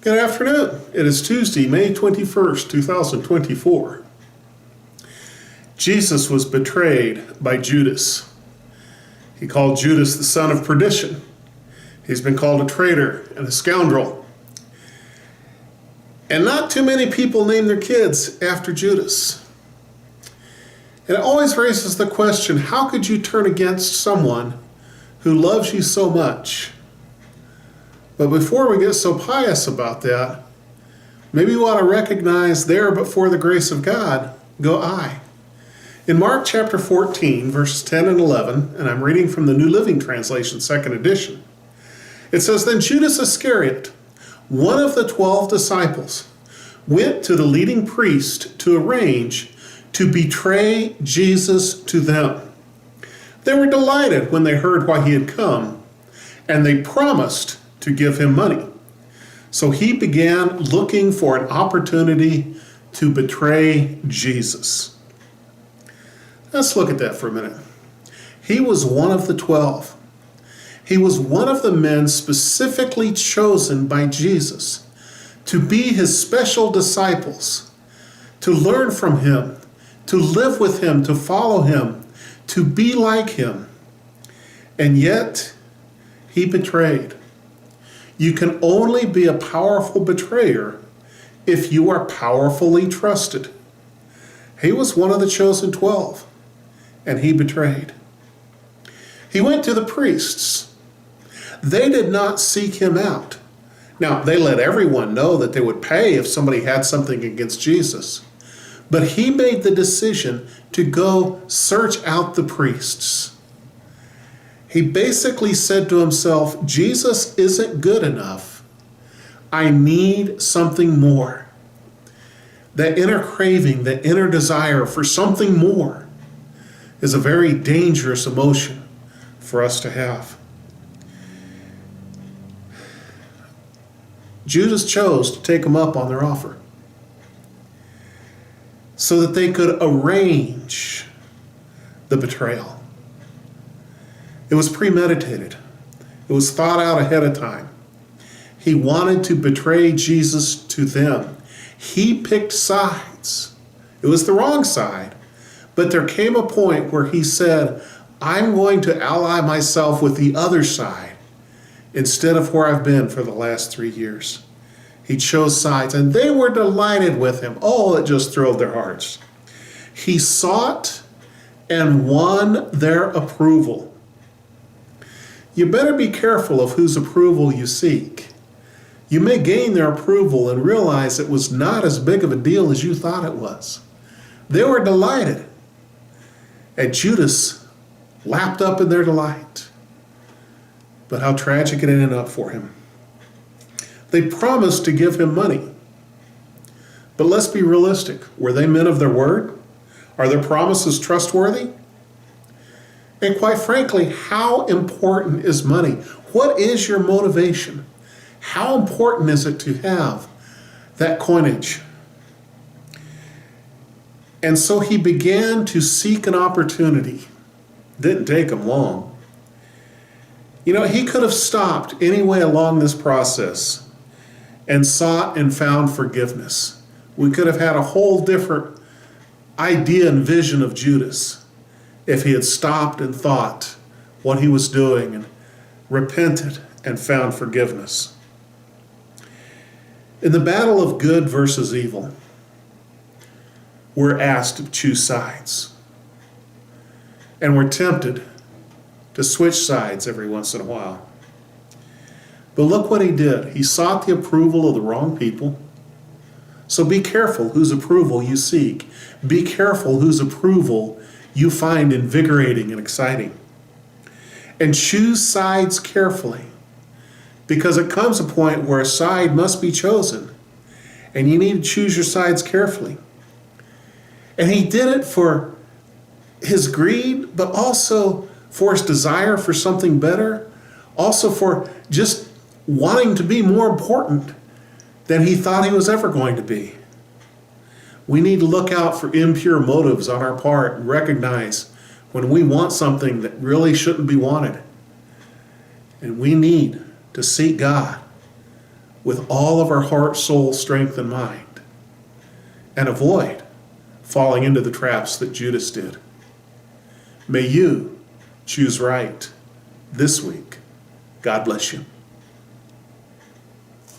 Good afternoon. It is Tuesday, May 21st, 2024. Jesus was betrayed by Judas. He called Judas the son of perdition. He's been called a traitor and a scoundrel. And not too many people name their kids after Judas. And it always raises the question, how could you turn against someone who loves you so much? But before we get so pious about that, maybe we want to recognize there, but for the grace of God, go I. In Mark chapter 14, verses 10 and 11, and I'm reading from the New Living Translation, second edition, it says, Then Judas Iscariot, one of the 12 disciples, went to the leading priest to arrange to betray Jesus to them. They were delighted when they heard why he had come, and they promised to give him money. So he began looking for an opportunity to betray Jesus. Let's look at that for a minute. He was one of the 12. He was one of the men specifically chosen by Jesus to be his special disciples, to learn from him, to live with him, to follow him, to be like him. And yet, he betrayed. You can only be a powerful betrayer if you are powerfully trusted. He was one of the chosen 12, and he betrayed. He went to the priests. They did not seek him out. Now, they let everyone know that they would pay if somebody had something against Jesus. But he made the decision to go search out the priests. He basically said to himself, Jesus isn't good enough. I need something more. That inner craving, that inner desire for something more is a very dangerous emotion for us to have. Judas chose to take them up on their offer so that they could arrange the betrayal. It was premeditated. It was thought out ahead of time. He wanted to betray Jesus to them. He picked sides. It was the wrong side. But there came a point where he said, I'm going to ally myself with the other side instead of where I've been for the last 3 years. He chose sides, and they were delighted with him. Oh, it just thrilled their hearts. He sought and won their approval. You better be careful of whose approval you seek. You may gain their approval and realize it was not as big of a deal as you thought it was. They were delighted. And Judas lapped up in their delight. But how tragic it ended up for him. They promised to give him money. But let's be realistic. Were they men of their word? Are their promises trustworthy? And quite frankly, how important is money? What is your motivation? How important is it to have that coinage? And so he began to seek an opportunity. Didn't take him long. You know, he could have stopped anyway along this process and sought and found forgiveness. We could have had a whole different idea and vision of Judas if he had stopped and thought what he was doing and repented and found forgiveness. In the battle of good versus evil, we're asked to choose sides. And we're tempted to switch sides every once in a while. But look what he did. He sought the approval of the wrong people. So be careful whose approval you seek. Be careful whose approval you find invigorating and exciting. And choose sides carefully, because it comes a point where a side must be chosen, and you need to choose your sides carefully. And he did it for his greed, but also for his desire for something better, also for just wanting to be more important than he thought he was ever going to be. We need to look out for impure motives on our part and recognize when we want something that really shouldn't be wanted. And we need to seek God with all of our heart, soul, strength, and mind, and avoid falling into the traps that Judas did. May you choose right this week. God bless you.